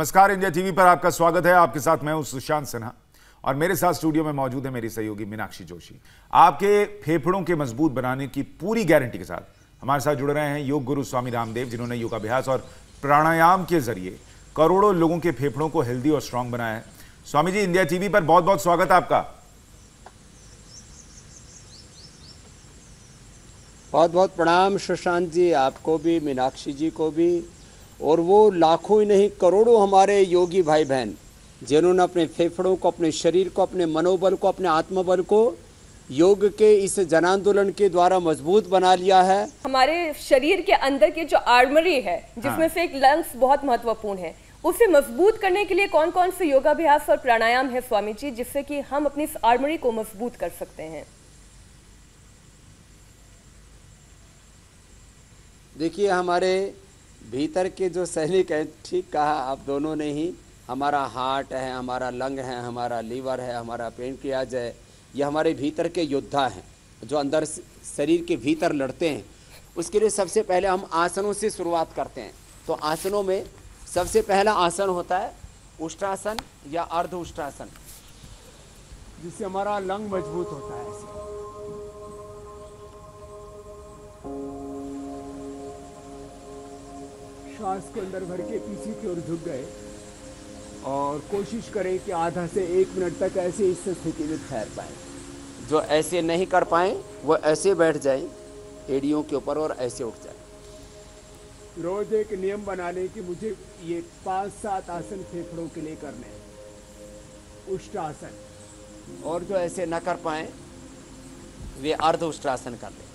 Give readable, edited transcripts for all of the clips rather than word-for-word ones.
नमस्कार, India TV पर आपका स्वागत है। आपके साथ मैं हूं सुशांत सिन्हा और मेरे साथ स्टूडियो में मौजूद है मेरी सहयोगी मीनाक्षी जोशी। आपके फेफड़ों के मजबूत बनाने की पूरी गारंटी के साथ हमारे साथ जुड़ रहे हैं योग गुरु स्वामी रामदेव, जिन्होंने योगाभ्यास और प्राणायाम के जरिए करोड़ों लोगों के फेफड़ों को हेल्दी और स्ट्रांग बनाया है। स्वामी जी, इंडिया टीवी पर बहुत बहुत स्वागत है आपका। बहुत बहुत प्रणाम सुशांत जी, आपको भी, मीनाक्षी जी को भी, और वो लाखों ही नहीं करोड़ों हमारे योगी भाई बहन जिन्होंने अपने फेफड़ों को, अपने शरीर को, अपने मनोबल को, अपने आत्मबल को योग के इस जन आंदोलन के द्वारा मजबूत बना लिया है। हमारे शरीर के अंदर की जो आर्मरी है, जिसमें से एक लंग्स बहुत महत्वपूर्ण है, उसे मजबूत करने के लिए कौन कौन से योगाभ्यास और प्राणायाम है स्वामी जी, जिससे कि हम अपनी इस आर्मरी को मजबूत कर सकते हैं? देखिए, हमारे भीतर के जो सैनिक हैं, ठीक कहा आप दोनों ने ही, हमारा हार्ट है, हमारा लंग है, हमारा लीवर है, हमारा पेनक्रियाज है, ये हमारे भीतर के योद्धा हैं जो अंदर शरीर के भीतर लड़ते हैं। उसके लिए सबसे पहले हम आसनों से शुरुआत करते हैं। तो आसनों में सबसे पहला आसन होता है उष्ट्रासन या अर्ध उष्ट्रासन, जिससे हमारा लंग मजबूत होता है। ऐसे श्वास को अंदर भर के पीछे की ओर झुक गए और कोशिश करें कि आधा से 1 मिनट तक ऐसे इस स्थिति में ठहर पाए। जो ऐसे नहीं कर पाए वो ऐसे बैठ जाए एड़ियों के ऊपर और ऐसे उठ जाए। रोज एक नियम बना लें कि मुझे ये 5-7 आसन फेफड़ों के लिए करने हैं, उष्ट्रासन। और जो ऐसे न कर पाए वे अर्ध उष्ट्रासन कर लें।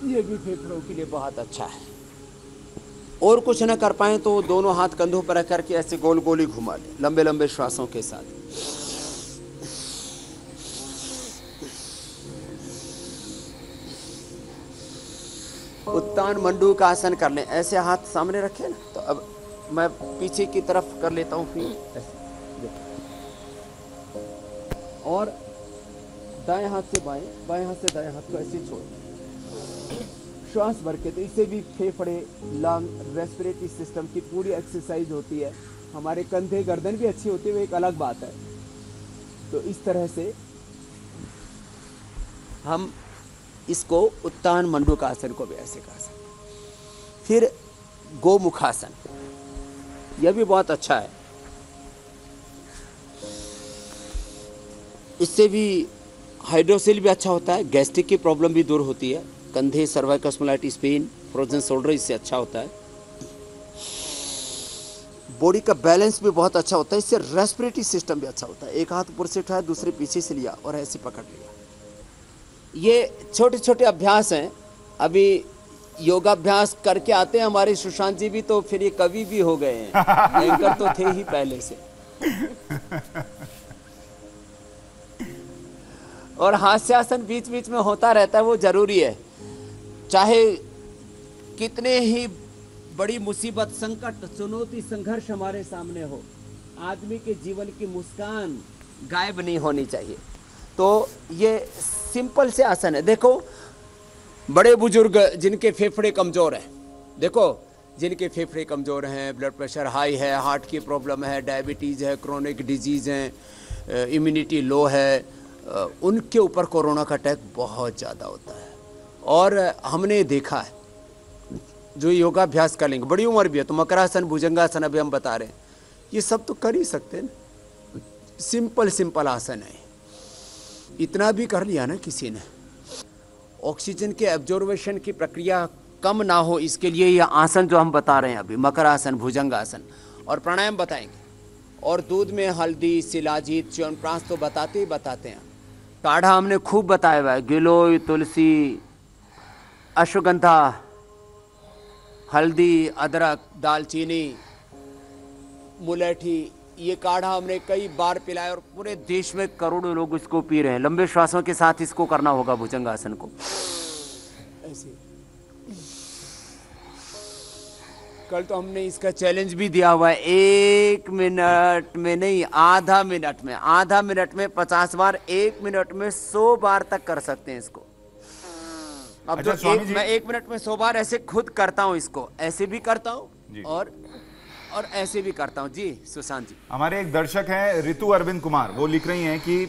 ये भी फेफड़ों के लिए बहुत अच्छा है। और कुछ न कर पाए तो दोनों हाथ कंधों पर रख करके ऐसे गोल गोल ही घुमा ले, लंबे लंबे श्वासों के साथ। उत्तान मंडूक आसन कर लें। ऐसे हाथ सामने रखे ना, तो अब मैं पीछे की तरफ कर लेता हूँ फिर ऐसे, और दाएं हाथ से बाएं, बाएं हाथ से दाएं हाथ को ऐसे छोड़ श्वास भर के। तो इससे भी फेफड़े, लंग, रेस्पिरेटरी सिस्टम की पूरी एक्सरसाइज होती है। हमारे कंधे, गर्दन भी अच्छी होती है, वो एक अलग बात है। तो इस तरह से हम इसको उत्तान मंडूकासन को भी ऐसे कर सकते। फिर गोमुखासन, यह भी बहुत अच्छा है। इससे भी हाइड्रोसिल भी अच्छा होता है, गैस्ट्रिक की प्रॉब्लम भी दूर होती है। कंधे, cervical spondylitis pain, frozen shoulder, इससे अच्छा होता है। बॉडी का बैलेंस भी बहुत अच्छा होता है। इससे रेस्पिरेटरी सिस्टम भी अच्छा होता है। एक हाथ ऊपर से उठाया, दूसरे पीछे से लिया और ऐसे पकड़ लिया। ये छोटे छोटे अभ्यास हैं। अभी योगाभ्यास करके आते हैं हमारे सुशांत जी भी, तो फिर ये कवि भी हो गए हैं। एंकर तो थे ही पहले से। और हास्यासन बीच बीच में होता रहता है, वो जरूरी है। चाहे कितने ही बड़ी मुसीबत, संकट, चुनौती, संघर्ष हमारे सामने हो, आदमी के जीवन की मुस्कान गायब नहीं होनी चाहिए। तो ये सिंपल से आसन है। देखो, बड़े बुजुर्ग जिनके फेफड़े कमजोर हैं, देखो जिनके फेफड़े कमजोर हैं, ब्लड प्रेशर हाई है, हार्ट की प्रॉब्लम है, डायबिटीज़ है, क्रोनिक डिजीज़ है, इम्यूनिटी लो है, उनके ऊपर कोरोना का अटैक बहुत ज़्यादा होता है। और हमने देखा है जो योगाभ्यास कर लेंगे, बड़ी उम्र भी है, तो मकरासन, भुजंगासन अभी हम बता रहे हैं, ये सब तो कर ही सकते हैं ना। सिंपल सिंपल आसन है। इतना भी कर लिया ना किसी ने, ऑक्सीजन के एब्जॉर्वेशन की प्रक्रिया कम ना हो, इसके लिए ये आसन जो हम बता रहे हैं अभी, मकरासन, भुजंगासन, और प्राणायाम बताएंगे। और दूध में हल्दी, शिलाजीत, च्यवनप्राश तो बताते ही बताते हैं। काढ़ा हमने खूब बताया हुआ है, गिलोय, तुलसी, अश्वगंधा, हल्दी, अदरक, दालचीनी, मुलेठी, ये काढ़ा हमने कई बार पिलाया और पूरे देश में करोड़ों लोग इसको पी रहे हैं। लंबे श्वासों के साथ इसको करना होगा, भुजंगासन को ऐसे। कल तो हमने इसका चैलेंज भी दिया हुआ है, 1 मिनट में नहीं, आधा मिनट में, आधा मिनट में 50 बार, 1 मिनट में 100 बार तक कर सकते हैं इसको। अब अच्छा, जो स्वामी जी। मैं 1 मिनट में 100 बार ऐसे खुद करता हूँ, इसको ऐसे भी करता जी। हूँ और ऐसे भी करता हूँ। जी सुशांत जी। हमारे एक दर्शक हैं ऋतु अरविंद कुमार, वो लिख रही हैं कि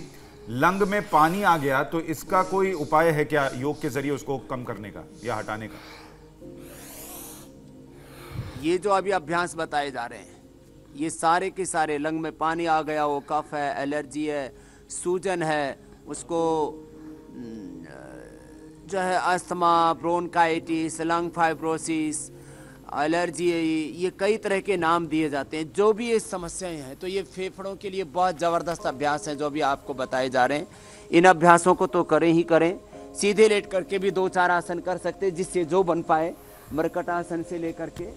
लंग में पानी आ गया तो इसका कोई उपाय है क्या, योग के जरिए उसको कम करने का या हटाने का? ये जो अभी अभ्यास बताए जा रहे हैं, ये सारे के सारे लंग में पानी आ गया, वो कफ है, एलर्जी है, सूजन है, उसको जो है asthma, bronchitis, lung fibrosis, allergy, ये कई तरह के नाम दिए जाते हैं। जो भी ये समस्याएं हैं, तो ये फेफड़ों के लिए बहुत ज़बरदस्त अभ्यास हैं जो भी आपको बताए जा रहे हैं। इन अभ्यासों को तो करें ही करें। सीधे लेट करके भी 2-4 आसन कर सकते हैं, जिससे जो बन पाए। मरकट आसन से लेकर के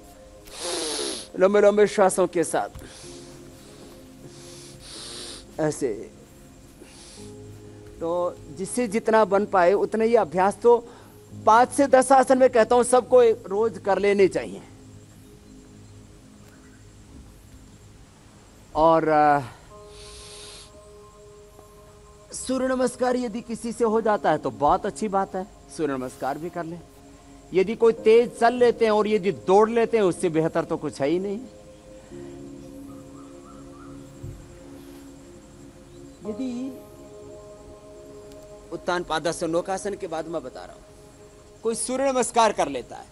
लंबे लंबे श्वासों के साथ ऐसे, तो जिससे जितना बन पाए उतने ही अभ्यास तो 5 से 10 आसन में कहता हूं सबको रोज कर लेने चाहिए। और सूर्य नमस्कार यदि किसी से हो जाता है तो बहुत अच्छी बात है, सूर्य नमस्कार भी कर लें। यदि कोई तेज चल लेते हैं और यदि दौड़ लेते हैं, उससे बेहतर तो कुछ है ही नहीं। यदि उत्तान पादासन नौकासन के बाद मैं बता रहा हूं, कोई सूर्य नमस्कार कर लेता है,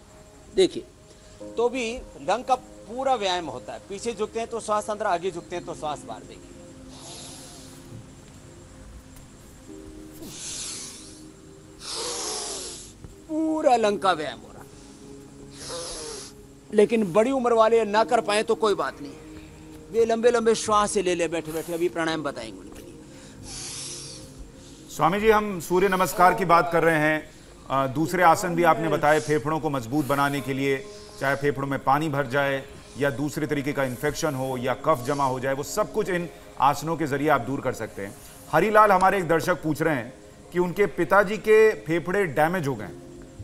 देखिए, तो भी लंग का पूरा व्यायाम होता है। पीछे झुकते हैं तो श्वास अंदर, आगे झुकते हैं तो श्वास बाहर। देखिए, पूरा लंग का व्यायाम हो रहा। लेकिन बड़ी उम्र वाले ना कर पाए तो कोई बात नहीं, वे लंबे लंबे श्वास से ले ले बैठे बैठे। अभी प्राणायाम बताएंगे उनके लिए। स्वामी जी, हम सूर्य नमस्कार की बात कर रहे हैं, दूसरे आसन भी आपने बताए फेफड़ों को मजबूत बनाने के लिए, चाहे फेफड़ों में पानी भर जाए या दूसरे तरीके का इन्फेक्शन हो या कफ जमा हो जाए, वो सब कुछ इन आसनों के जरिए आप दूर कर सकते हैं। हरिलाल हमारे एक दर्शक पूछ रहे हैं कि उनके पिताजी के फेफड़े डैमेज हो गए,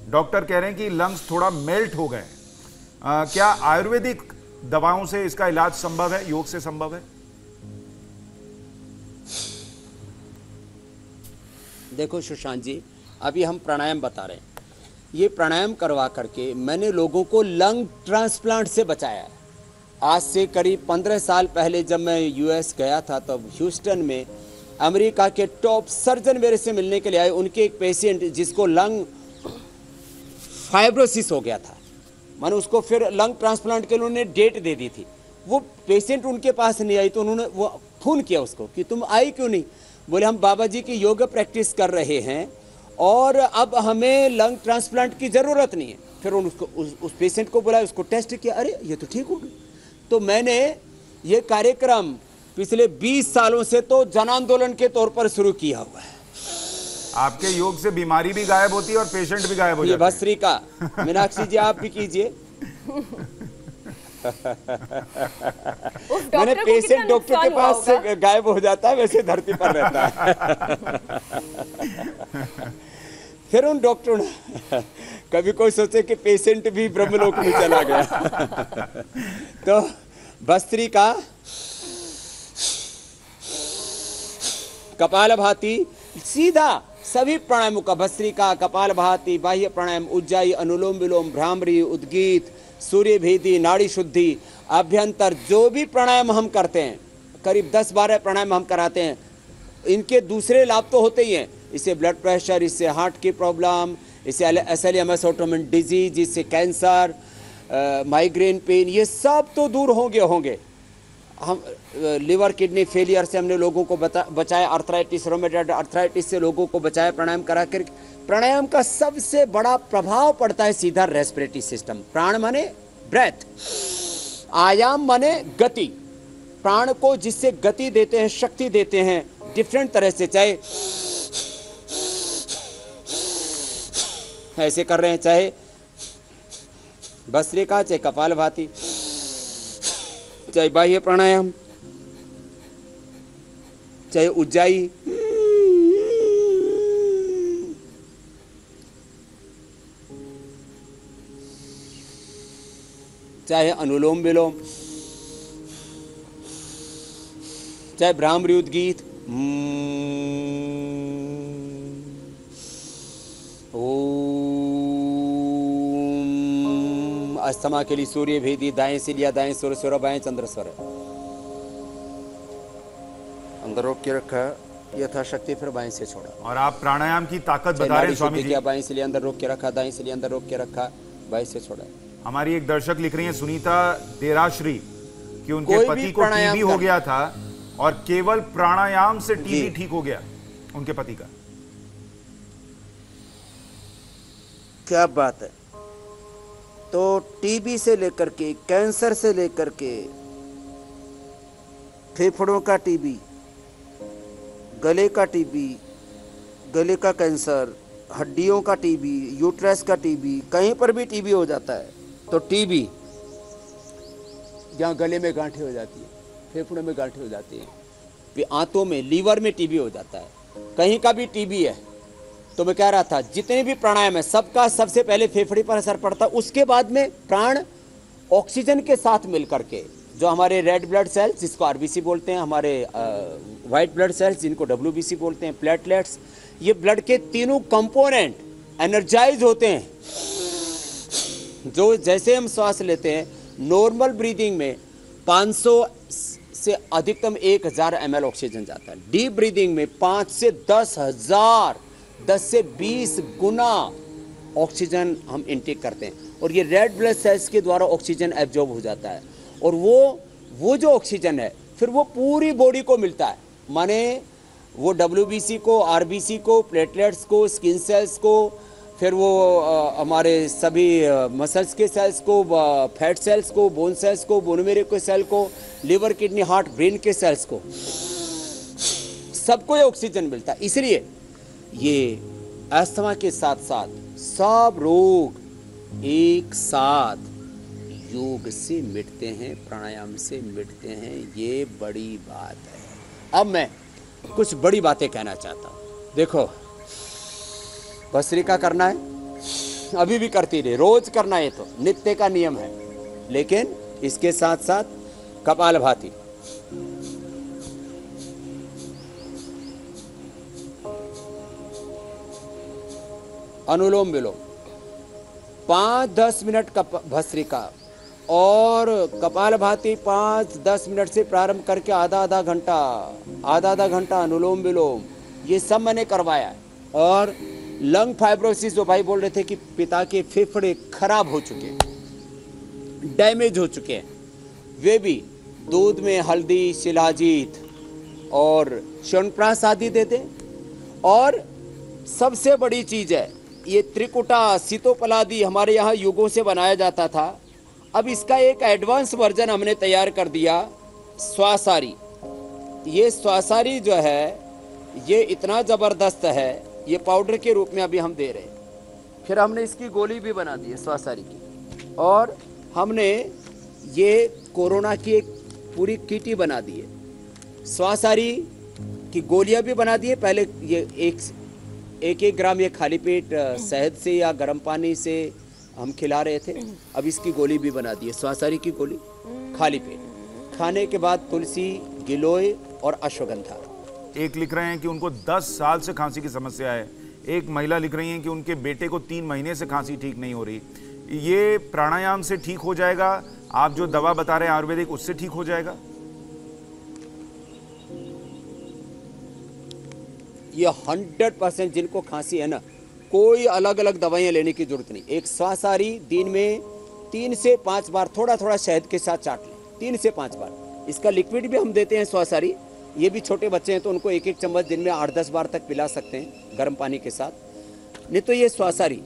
डॉक्टर कह रहे हैं कि लंग्स थोड़ा मेल्ट हो गए, क्या आयुर्वेदिक दवाओं से इसका इलाज संभव है, योग से संभव है? देखो सुशांत जी, अभी हम प्राणायाम बता रहे हैं। ये प्राणायाम करवा करके मैंने लोगों को लंग ट्रांसप्लांट से बचाया है। आज से करीब 15 साल पहले जब मैं यूएस गया था, तब ह्यूस्टन में अमेरिका के टॉप सर्जन मेरे से मिलने के लिए आए। उनके एक पेशेंट जिसको लंग फाइब्रोसिस हो गया था, मैंने उसको फिर लंग ट्रांसप्लांट के लिए उन्होंने डेट दे दी थी। वो पेशेंट उनके पास नहीं आई तो उन्होंने वो फोन किया उसको कि तुम आई क्यों नहीं? बोले हम बाबा जी की योगा प्रैक्टिस कर रहे हैं और अब हमें लंग ट्रांसप्लांट की ज़रूरत नहीं है। फिर उसको उस पेशेंट को बुलाया, उसको टेस्ट किया, अरे ये तो ठीक हो गई। तो मैंने ये कार्यक्रम पिछले 20 सालों से तो जन आंदोलन के तौर पर शुरू किया हुआ है। आपके योग से बीमारी भी गायब होती है और पेशेंट भी गायब हो जाते हैं। भस्त्री का मीनाक्षी जी आप भी कीजिए। मैंने पेशेंट डॉक्टर के पास से गायब हो जाता है, वैसे धरती पर रहता है। फिर उन डॉक्टर ने कभी कोई सोचे कि पेशेंट भी ब्रह्मलोक में चला गया। तो भस्त्री का कपालभाति सीधा सभी प्राणायामों का, भस्त्रिका, कपालभाति, बाह्य प्राणायाम, उज्जाई, अनुलोम विलोम, भ्रामरी, उद्गीत, सूर्य भेदी, नाड़ी शुद्धि, अभ्यंतर, जो भी प्राणायाम हम करते हैं, करीब 10-12 प्राणायाम हम कराते हैं। इनके दूसरे लाभ तो होते ही हैं, इससे ब्लड प्रेशर, इससे हार्ट की प्रॉब्लम, इससे एसएलएमएस ऑटोइम्यून डिजीज, इससे कैंसर, माइग्रेन पेन, ये सब तो दूर होंगे। हम लिवर किडनी फेलियर से हमने लोगों को बचाया, अर्थराइटिस, रोमेटॉइड अर्थराइटिस से लोगों को बचाया प्राणायाम करा कर। प्राणायाम का सबसे बड़ा प्रभाव पड़ता है सीधा रेस्पिरेटरी सिस्टम। प्राण माने ब्रेथ, आयाम माने गति। प्राण को जिससे गति देते हैं, शक्ति देते हैं डिफरेंट तरह से, चाहे ऐसे कर रहे हैं, चाहे भस्त्रिका, चाहे कपालभाति, चाहे बाह्य प्राणायाम, चाहे उज्जाई, चाहे अनुलोम विलोम, चाहे भ्रामरी उद्गीत, ओम, 哦。अस्थमा के लिए सूर्य भेदी, दाएं से लिया दाएं स्वर स्वर, बाएं चंद्र स्वर। अंदर रोक के रखा यथाशक्ति, फिर बाएं से छोड़ा। और आप प्राणायाम की ताकत बता रहे हैं स्वामी जी। बाएं से लिया अंदर रोक के रखा, दाएं से लिया अंदर रोक के रखा, बाएं से छोड़ा। हमारी एक दर्शक लिख रही है सुनीता देराश्री कि उनके पति को टीबी हो गया था और केवल प्राणायाम से टीबी ठीक हो गया उनके पति का। क्या बात है। तो टीबी से लेकर के, कैंसर से लेकर के, फेफड़ों का टीबी, गले का टीबी, गले का कैंसर, हड्डियों का टीबी, यूट्रस का टीबी, कहीं पर भी टीबी हो जाता है। तो टीबी जहाँ गले में गांठें हो जाती है, फेफड़ों में गांठें हो जाती है, आंतों में, लीवर में टीबी हो जाता है, कहीं का भी टीबी है। तो मैं कह रहा था जितने भी प्राणायाम है सबका सबसे पहले फेफड़े पर असर पड़ता है, उसके बाद में प्राण ऑक्सीजन के साथ मिलकर के जो हमारे रेड ब्लड सेल्स जिसको आरबीसी बोलते हैं, हमारे वाइट ब्लड सेल्स जिनको डब्ल्यूबीसी बोलते हैं, प्लेटलेट्स, ये ब्लड के तीनों कंपोनेंट एनर्जाइज होते हैं। जो जैसे हम श्वास लेते हैं नॉर्मल ब्रीदिंग में 500 से अधिकतम 1000 ml ऑक्सीजन जाता है, डीप ब्रीदिंग में 5 से 10,000, 10 से 20 गुना ऑक्सीजन हम इनटेक करते हैं। और ये रेड ब्लड सेल्स के द्वारा ऑक्सीजन एब्जॉर्ब हो जाता है और वो जो ऑक्सीजन है फिर वो पूरी बॉडी को मिलता है। माने वो डब्ल्यूबीसी को, आरबीसी को, प्लेटलेट्स को, स्किन सेल्स को, फिर वो हमारे सभी मसल्स के सेल्स को, फैट सेल्स को, बोन सेल्स को, बोन मेरो के सेल को, लिवर, किडनी, हार्ट, ब्रेन के सेल्स को, सबको ये ऑक्सीजन मिलता है। इसलिए ये अस्थमा के साथ साथ सब रोग एक साथ योग से मिटते हैं, प्राणायाम से मिटते हैं। ये बड़ी बात है। अब मैं कुछ बड़ी बातें कहना चाहता हूँ। देखो, भस्त्रिका करना है, अभी भी करती रहे, रोज करना है, तो नित्य का नियम है। लेकिन इसके साथ साथ कपालभाति, अनुलोम विलोम, 5-10 मिनट का भस्त्रिका और कपालभाति 5-10 मिनट से प्रारंभ करके आधा आधा घंटा अनुलोम विलोम, ये सब मैंने करवाया है। और लंग फाइब्रोसिस जो भाई बोल रहे थे कि पिता के फेफड़े खराब हो चुके हैं, डैमेज हो चुके हैं, वे भी दूध में हल्दी, शिलाजीत और च्यवनप्राश आदि देते। और सबसे बड़ी चीज है ये त्रिकुटा, सीतोपलादि हमारे यहाँ युगों से बनाया जाता था। अब इसका एक एडवांस वर्जन हमने तैयार कर दिया, स्वासारी। ये स्वासारी जो है ये इतना ज़बरदस्त है, ये पाउडर के रूप में अभी हम दे रहे हैं। फिर हमने इसकी गोली भी बना दी है स्वासारी की, और हमने ये कोरोना की एक पूरी किट ही बना दी है। स्वासारी की गोलियां भी बना दी है। पहले ये एक ग्राम ये खाली पेट शहद से या गर्म पानी से हम खिला रहे थे। अब इसकी गोली भी बना दी है, स्वासारी की गोली खाली पेट, खाने के बाद तुलसी, गिलोय और अश्वगंधा। एक लिख रहे हैं कि उनको 10 साल से खांसी की समस्या है। एक महिला लिख रही हैं कि उनके बेटे को 3 महीने से खांसी ठीक नहीं हो रही। ये प्राणायाम से ठीक हो जाएगा? आप जो दवा बता रहे हैं आयुर्वेदिक, उससे ठीक हो जाएगा? ये 100% जिनको खांसी है ना, कोई अलग अलग दवाइयाँ लेने की जरूरत नहीं। एक स्वासारी दिन में 3 से 5 बार थोड़ा थोड़ा शहद के साथ चाट लें, 3 से 5 बार। इसका लिक्विड भी हम देते हैं स्वासारी। ये भी छोटे बच्चे हैं तो उनको 1-1 चम्मच दिन में 8-10 बार तक पिला सकते हैं गर्म पानी के साथ। नहीं तो ये स्वासारी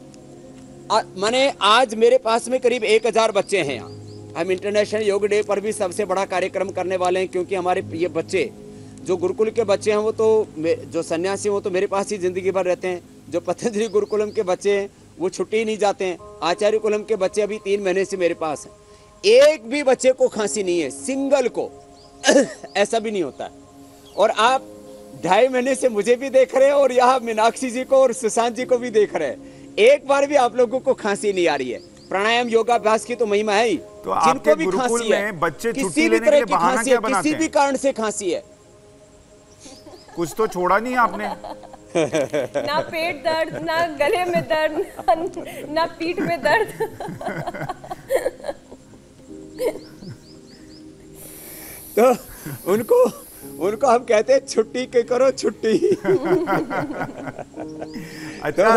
माने आज मेरे पास में करीब 1000 बच्चे हैं यहाँ। हम इंटरनेशनल योग डे पर भी सबसे बड़ा कार्यक्रम करने वाले हैं, क्योंकि हमारे ये बच्चे जो गुरुकुल के बच्चे हैं वो तो, जो सन्यासी वो तो मेरे पास ही ज़िंदगी भर रहते हैं। जो पतंजलि गुरुकुलम के बच्चे हैं वो छुट्टी ही नहीं जाते हैं। आचार्य कुलम के बच्चे अभी 3 महीने से मेरे पास हैं। एक भी बच्चे को खांसी नहीं है, सिंगल को ऐसा भी नहीं होता है। और आप 2.5 महीने से मुझे भी देख रहे हैं और यहाँ मीनाक्षी जी को और सुशांत जी को भी देख रहे हैं। एक बार भी आप लोगों को खांसी नहीं आ रही है। प्राणायाम योगाभ्यास की तो महिमा है ही। तो जिनको भी खांसी है, बच्चे किसी भी तरह की खांसी है, किसी भी कारण से खांसी है, कुछ तो छोड़ा नहीं आपने। ना पेट दर्द, ना गले में दर्द, ना पीठ में दर्द। तो उनको उनको हम कहते हैं छुट्टी के करो छुट्टी। अच्छा,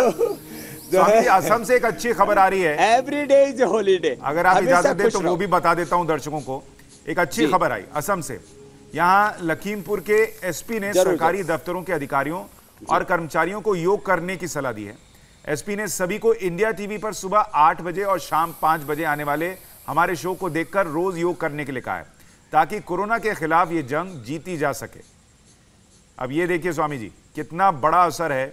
स्वामी जी, असम से एक अच्छी खबर आ रही है। Every day is holiday. अगर आप इजाजत दें तो वो भी बता देता हूं दर्शकों को। एक अच्छी खबर आई असम से। यहां लखीमपुर के एसपी ने सरकारी दफ्तरों के अधिकारियों और कर्मचारियों को योग करने की सलाह दी है। एसपी ने सभी को इंडिया टीवी पर सुबह 8 बजे और शाम 5 बजे आने वाले हमारे शो को देखकर रोज योग करने के लिए कहा है, ताकि कोरोना के खिलाफ ये जंग जीती जा सके। अब ये देखिए स्वामी जी, कितना बड़ा असर है।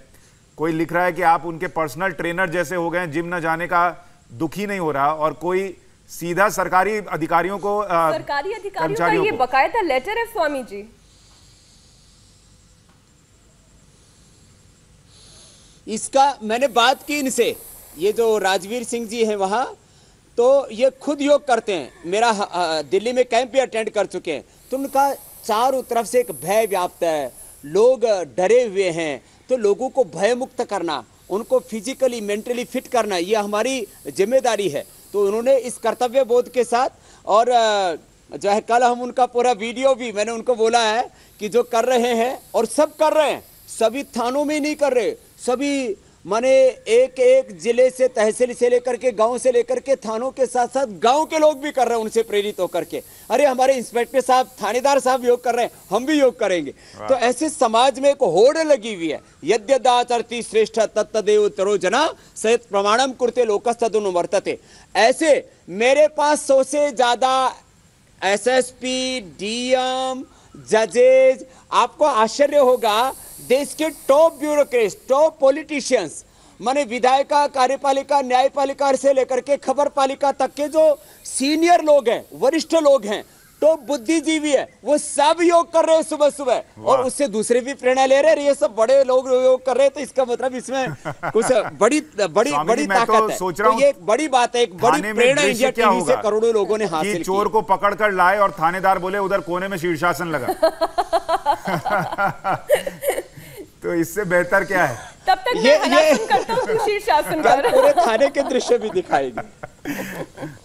कोई लिख रहा है कि आप उनके पर्सनल ट्रेनर जैसे हो गए, जिम न जाने का दुखी नहीं हो रहा, और कोई सीधा सरकारी अधिकारियों को सरकारी अधिकारियों का ये बकायदा लेटर है स्वामी जी। इसका मैंने बात की इनसे, ये जो राजवीर सिंह जी हैं वहां, तो ये खुद योग करते हैं। मेरा दिल्ली में कैंप भी अटेंड कर चुके हैं। तो उनका चारों तरफ से एक भय व्याप्त है, लोग डरे हुए हैं। तो लोगों को भय मुक्त करना, उनको फिजिकली मेंटली फिट करना, ये हमारी जिम्मेदारी है। तो उन्होंने इस कर्तव्य बोध के साथ, और जो है कल हम उनका पूरा वीडियो भी मैंने उनको बोला है कि जो कर रहे हैं, और सब कर रहे हैं, सभी थानों में नहीं कर रहे, सभी माने एक एक जिले से, तहसील से लेकर के, गांव से लेकर के, थानों के साथ साथ गांव के लोग भी कर रहे हैं उनसे प्रेरित होकर के। अरे हमारे इंस्पेक्टर साहब, थानेदार साहब योग कर रहे हैं, हम भी योग करेंगे। तो ऐसे समाज में एक होड़ लगी हुई है। यद्यदाचरति श्रेष्ठ तत्तदेव तरो जना सहित प्रमाणम कुरते लोकस्तदनुवर्तते। ऐसे मेरे पास 100 से ज्यादा एसएसपी, डीएम, जजेज, आपको आश्चर्य होगा, देश के टॉप ब्यूरोक्रेट्स, टॉप पॉलिटिशियंस, माने विधायिका, कार्यपालिका, न्यायपालिका से लेकर के खबर पालिका तक के जो सीनियर लोग हैं, वरिष्ठ लोग हैं, टॉप बुद्धिजीवी है, वो सब योग कर रहे हैं सुबह सुबह, और उससे दूसरे भी प्रेरणा ले रहे हैं। ये सब बड़े लोग योग कर रहे हैं, तो इसका मतलब इसमें कुछ बड़ी बड़ी बड़ी ताकत है। तो ये एक बड़ी बात है, एक बड़ी प्रेरणा इंडिया टीवी से करोड़ों लोगों ने हासिल की। चोर को पकड़ कर लाए और थानेदार बोले उधर कोने में शीर्षासन लगा। तो इससे बेहतर क्या है? तब तक मैं हलासन करता हूं, शीर्षासन कर। पूरे थाने के दृश्य भी दिखाएगी।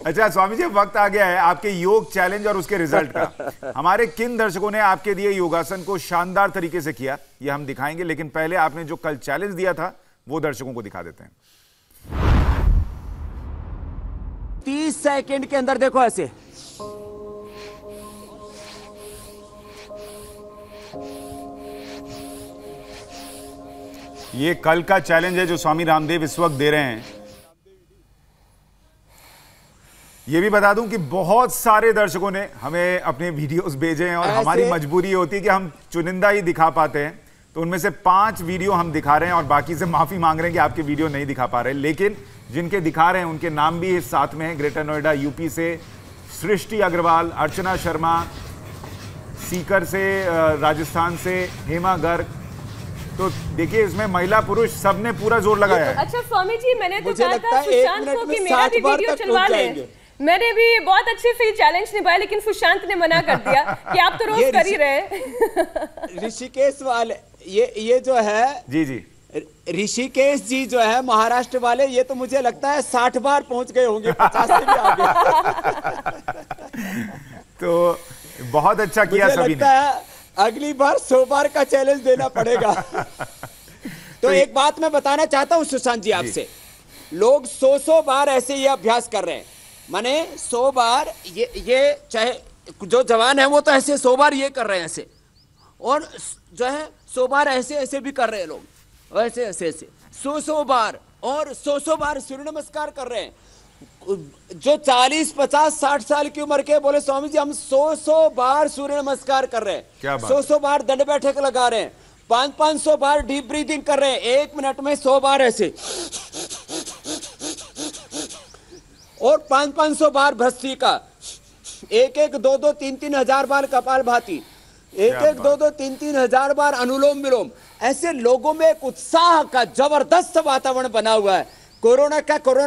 अच्छा स्वामी जी, वक्त आ गया है आपके योग चैलेंज और उसके रिजल्ट का। हमारे किन दर्शकों ने आपके दिए योगासन को शानदार तरीके से किया, ये हम दिखाएंगे, लेकिन पहले आपने जो कल चैलेंज दिया था वो दर्शकों को दिखा देते हैं। 30 सेकंड के अंदर देखो ऐसे, ये कल का चैलेंज है जो स्वामी रामदेव इस वक्त दे रहे हैं। ये भी बता दूं कि बहुत सारे दर्शकों ने हमें अपने वीडियोस भेजे हैं, और हमारी मजबूरी होती है कि हम चुनिंदा ही दिखा पाते हैं। तो उनमें से 5 वीडियो हम दिखा रहे हैं, और बाकी से माफी मांग रहे हैं कि आपके वीडियो नहीं दिखा पा रहे। लेकिन जिनके दिखा रहे हैं उनके नाम भी साथ में है। ग्रेटर नोएडा यूपी से सृष्टि अग्रवाल, अर्चना शर्मा, सीकर से, राजस्थान से हेमा गर्ग। तो देखिए, इसमें महिला पुरुष सबने पूरा जोर लगाया है। अच्छा स्वामी जी, मैंने तो कहा था सुशांत को कि मेरा भी वीडियो चलवा लें। मैंने भी बहुत अच्छे से चैलेंज निभाया, लेकिन सुशांत ने मना कर दिया कि आप तो रोज कर ही रहे। ऋषिकेश वाले, ये जो है, जी ऋषिकेश जी जो है महाराष्ट्र वाले, ये तो मुझे लगता है 60 बार पहुंच गए होंगे, 50 से भी आगे। तो बहुत अच्छा किया सभी ने। अगली बार 100 बार का चैलेंज देना पड़ेगा। तो एक बात मैं बताना चाहता हूं सुशांत जी आपसे, लोग 100 बार ऐसे ये अभ्यास कर रहे हैं, माने 100 बार ये चाहे जो जवान है वो तो ऐसे 100 बार ये कर रहे हैं ऐसे, और जो है 100 बार ऐसे ऐसे भी कर रहे हैं लोग, ऐसे ऐसे ऐसे 100 बार, और 100 बार सूर्य नमस्कार कर रहे हैं। जो 40, 50, 60 साल की उम्र के बोले स्वामी जी हम 100 बार सूर्य नमस्कार कर रहे हैं, 100 बार दंड बैठक लगा रहे हैं, 500 बार डीप ब्रीदिंग कर रहे हैं, 1 मिनट में 100 बार ऐसे, और 500 बार भस्त्रिका, 1-1, 2-2, 3-3 हजार बार कपालभाति, 1-1, 2-2, 3-3 हजार बार अनुलोम विलोम। ऐसे लोगों में एक उत्साह का जबरदस्त वातावरण बना हुआ है। कोरोना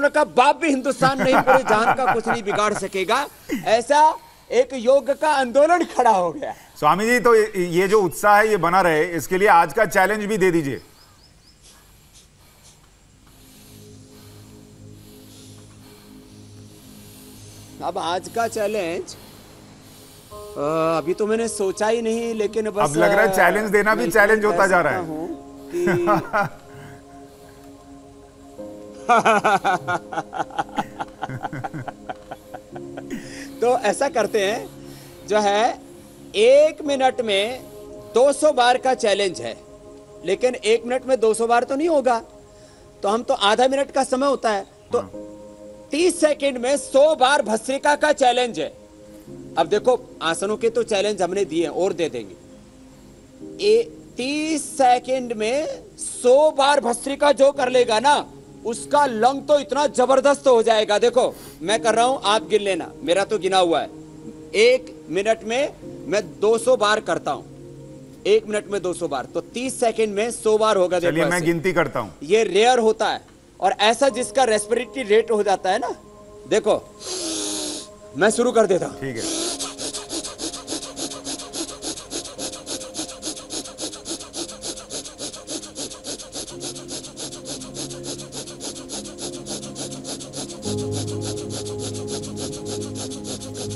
का बाप भी हिंदुस्तान नहीं, पूरे जहान का कुछ नहीं बिगाड़ सकेगा, ऐसा एक योग का आंदोलन खड़ा हो गया। स्वामी जी, तो ये जो उत्साह है ये बना रहे, इसके लिए आज का चैलेंज भी दे दीजिए। अब आज का चैलेंज अभी तो मैंने सोचा ही नहीं, लेकिन बस अब लग रहा है चैलेंज देना भी चैलेंज होता जा रहा है तो ऐसा करते हैं, जो है 1 मिनट में 200 बार का चैलेंज है, लेकिन 1 मिनट में 200 बार तो नहीं होगा, तो हम तो आधा मिनट का समय होता है, तो 30 सेकंड में 100 बार भस्त्रिका का चैलेंज है। अब देखो आसनों के तो चैलेंज हमने दिए हैं और दे देंगे। 30 सेकंड में 100 बार भस्त्रिका जो कर लेगा ना, उसका लंग तो इतना जबरदस्त हो जाएगा। देखो मैं कर रहा हूं, आप गिन लेना, मेरा तो गिना हुआ है। 1 मिनट में मैं 200 बार करता हूं, 1 मिनट में 200 बार, तो 30 सेकंड में 100 बार होगा। चलिए मैं गिनती करता हूं। ये रेयर होता है, और ऐसा जिसका रेस्पिरेटरी रेट हो जाता है ना, देखो मैं शुरू कर देता हूं। ठीक है।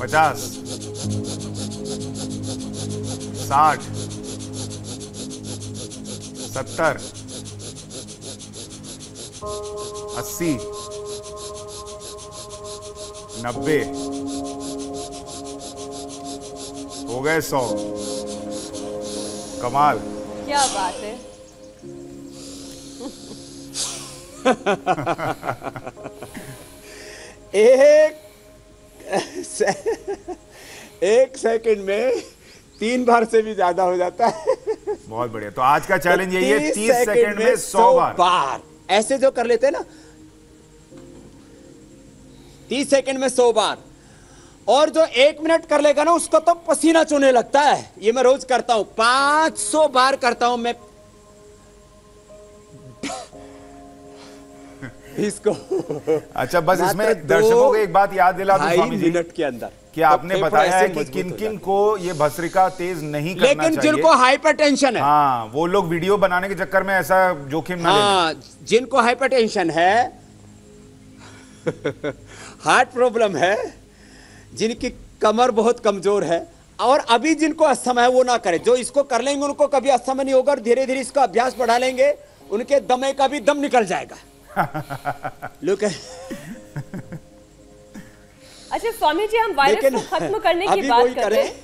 पचास, 60, 70, 80, 90, हो गए 100। कमाल, क्या बात है। एक सेकंड में 3 बार से भी ज्यादा हो जाता है। बहुत बढ़िया। तो आज का चैलेंज यही है, 30 सेकंड में 100 बार। ऐसे जो कर लेते हैं ना, 30 सेकंड में 100 बार, और जो 1 मिनट कर लेगा ना, उसको तो पसीना चूने लगता है। ये मैं रोज करता हूं, 500 बार करता हूं मैं इसको। अच्छा, बस इसमें दर्शकों को एक बात याद दिला दूं स्वामी जी, मिनट के अंदर कि आपने बताया है कि किन किन को ये भस्त्रिका तेज नहीं करना लेकिन चाहिए। जिनको हाइपरटेंशन है, हाँ, वो लोग वीडियो बनाने के चक्कर में ऐसा जोखिम ना हाँ, जिनको हाइपरटेंशन है, हार्ट प्रॉब्लम है, जिनकी कमर बहुत कमजोर है, और अभी जिनको अस्थमा है वो ना करें। जो इसको कर लेंगे उनको कभी अस्थमा नहीं होगा, और धीरे धीरे इसका अभ्यास बढ़ा लेंगे, उनके दमे का भी दम निकल जाएगा। लोग अच्छा स्वामी जी, हम वायरस को खत्म करने की बात कर रहे हैं,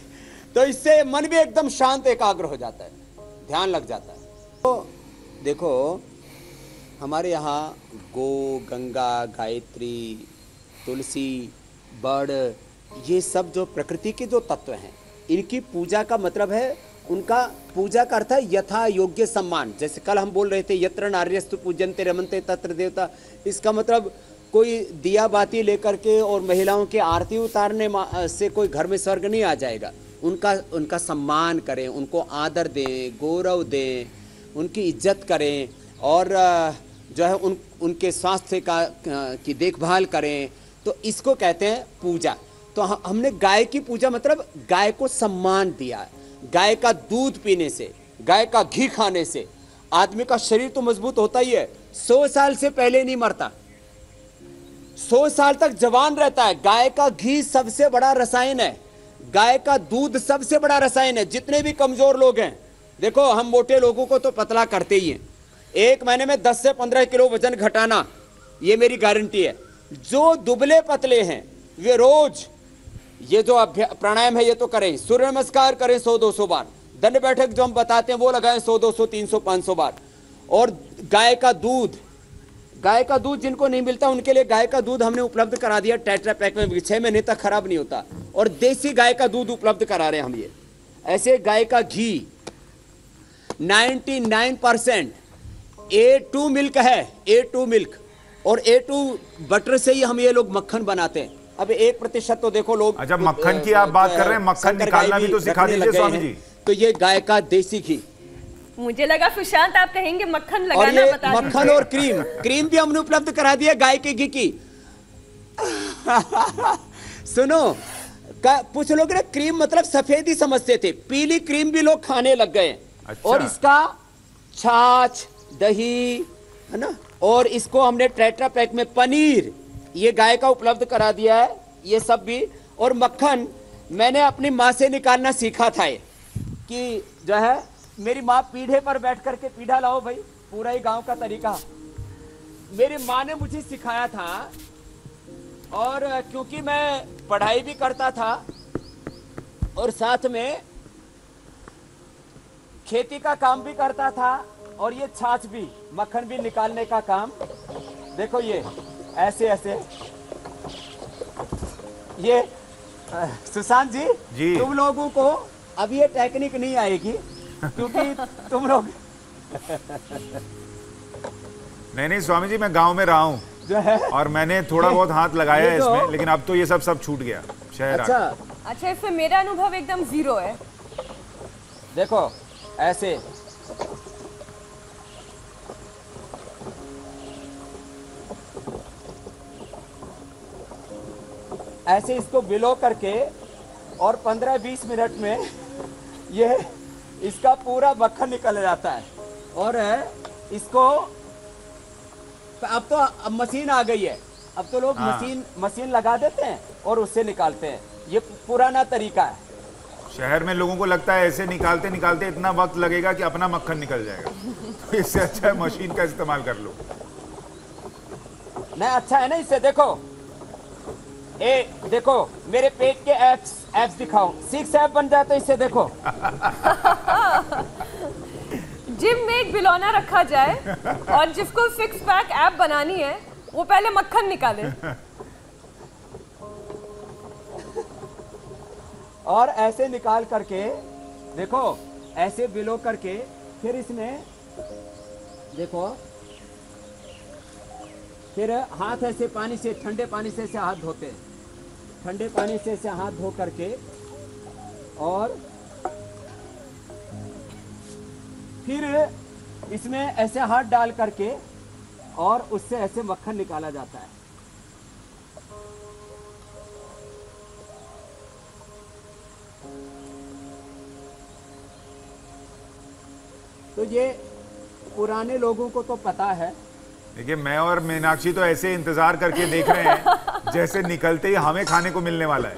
तो इससे मन भी एकदम शांत एकाग्र हो जाता है, ध्यान लग जाता है। तो देखो हमारे यहाँ गो, गंगा, गायत्री, तुलसी, बड़, ये सब जो प्रकृति के जो तत्व हैं, इनकी पूजा का मतलब है, उनका पूजा का अर्थ है यथा योग्य सम्मान। जैसे कल हम बोल रहे थे, यत्र नार्यस्तु पूज्यन्ते रमन्ते तत्र देवता, इसका मतलब कोई दिया बाती लेकर के और महिलाओं के आरती उतारने से कोई घर में स्वर्ग नहीं आ जाएगा। उनका सम्मान करें, उनको आदर दें, गौरव दें, उनकी इज्जत करें, और जो है उनके स्वास्थ्य की देखभाल करें, तो इसको कहते हैं पूजा। तो हमने गाय की पूजा मतलब गाय को सम्मान दिया। गाय का दूध पीने से, गाय का घी खाने से आदमी का शरीर तो मजबूत होता ही है, 100 साल से पहले नहीं मरता, 100 साल तक जवान रहता है। गाय का घी सबसे बड़ा रसायन है, गाय का दूध सबसे बड़ा रसायन है। जितने भी कमजोर लोग हैं, देखो हम मोटे लोगों को तो पतला करते ही हैं, 1 महीने में 10 से 15 किलो वजन घटाना, ये मेरी गारंटी है। जो दुबले पतले हैं वे रोज ये जो प्राणायाम है ये तो करें, सूर्य नमस्कार करें 100-200 बार, दंड बैठक जो हम बताते हैं वो लगाएं 100-200 300 500 बार। और गाय का दूध जिनको नहीं मिलता उनके लिए गाय का दूध हमने उपलब्ध करा दिया टेट्रा पैक में, 6 महीने तक खराब नहीं होता। और देसी गाय का दूध उपलब्ध करा रहे हैं हम। ये ऐसे गाय का घी 99% A2 मिल्क है, A2 मिल्क, और A2 बटर से ही हम ये लोग मक्खन बनाते हैं। अब 1% तो देखो लोग। अच्छा, मक्खन की आप बात कर रहे हैं, मक्खन निकालना भी तो सिखा दीजिए स्वामी जी। तो ये गाय का देसी घी, मुझे लगा सुशांत आप कहेंगे मक्खन लगाना बता दीजिए। मक्खन और क्रीम भी हमने उपलब्ध करा दिया गाय के घी की। सुनो, कुछ लोग ना क्रीम मतलब सफेद ही समझते थे, पीली क्रीम भी लोग खाने लग गए। अच्छा। और इसका छाछ, दही है ना, और इसको हमने टेट्रा पैक में पनीर, ये गाय का उपलब्ध करा दिया है, ये सब भी। और मक्खन मैंने अपनी माँ से निकालना सीखा था ये, कि जो है मेरी माँ पीढ़े पर बैठ करके, पीढ़ा लाओ भाई, पूरा ही गांव का तरीका मेरी माँ ने मुझे सिखाया था। और क्योंकि मैं पढ़ाई भी करता था और साथ में खेती का काम भी करता था, और ये छाछ भी, मक्खन भी निकालने का काम, देखो ये ऐसे ऐसे, ये सुशांत जी, तुम लोगों को अब ये टेक्निक नहीं आएगी क्योंकि तुम लोग नहीं स्वामी जी, मैं गांव में रहा हूँ जो है और मैंने थोड़ा बहुत हाथ लगाया है इसमें, लेकिन अब तो ये सब छूट गया शहर। अच्छा, इसमें मेरा अनुभव एकदम 0 है। देखो ऐसे, ऐसे इसको बिलो करके और 15-20 मिनट में ये इसका पूरा मक्खन निकल जाता है। और इसको अब मशीन आ गई है, अब तो लोग मशीन लगा देते हैं और उससे निकालते हैं। ये पुराना तरीका है। शहर में लोगों को लगता है ऐसे निकालते निकालते इतना वक्त लगेगा कि अपना मक्खन निकल जाएगा, तो इससे अच्छा है मशीन का इस्तेमाल कर लो। नहीं, अच्छा है ना, इससे देखो, देखो मेरे पेट के एप्स दिखाओ, 6 एप बन जाते इससे, देखो। जिम में एक बिलौना रखा जाए और जिसको 6 पैक ऐप बनानी है वो पहले मक्खन निकाले। और ऐसे निकाल करके देखो, ऐसे बिलो करके फिर इसमें देखो, फिर हाथ ऐसे पानी से, ठंडे पानी से ऐसे हाथ धोते हैं, ठंडे पानी से ऐसे हाथ धो करके, और फिर इसमें ऐसे हाथ डाल करके और उससे ऐसे मक्खन निकाला जाता है। तो ये पुराने लोगों को तो पता है। देखिए, मैं और मीनाक्षी तो ऐसे इंतजार करके देख रहे हैं जैसे निकलते ही हमें खाने को मिलने वाला है।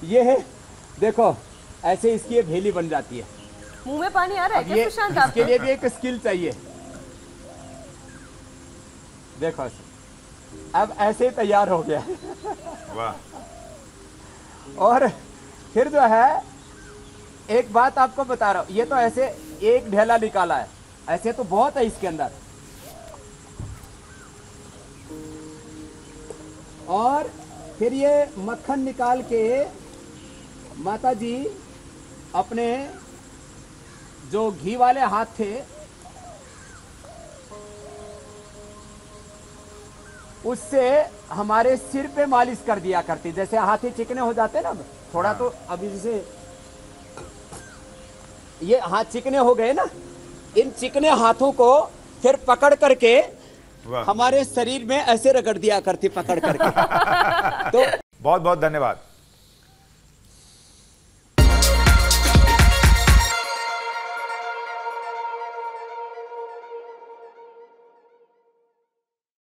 ये देखो, ऐसे इसकी ये भेली बन जाती है। मुंह में पानी आ रहा है क्या सुशांत? इसके लिए भी एक स्किल चाहिए। देखो, अब ऐसे ही तैयार हो गया। वाह। और फिर जो है, एक बात आपको बता रहा हूं, ये तो ऐसे एक ढेला निकाला है, ऐसे तो बहुत है इसके अंदर। और फिर ये मक्खन निकाल के माता जी अपने जो घी वाले हाथ थे उससे हमारे सिर पे मालिश कर दिया करती। जैसे हाथी चिकने हो जाते ना थोड़ा, तो अभी जैसे ये हाथ चिकने हो गए ना, इन चिकने हाथों को फिर पकड़ करके हमारे शरीर में ऐसे रगड़ दिया करती, पकड़ करके। तो बहुत बहुत धन्यवाद।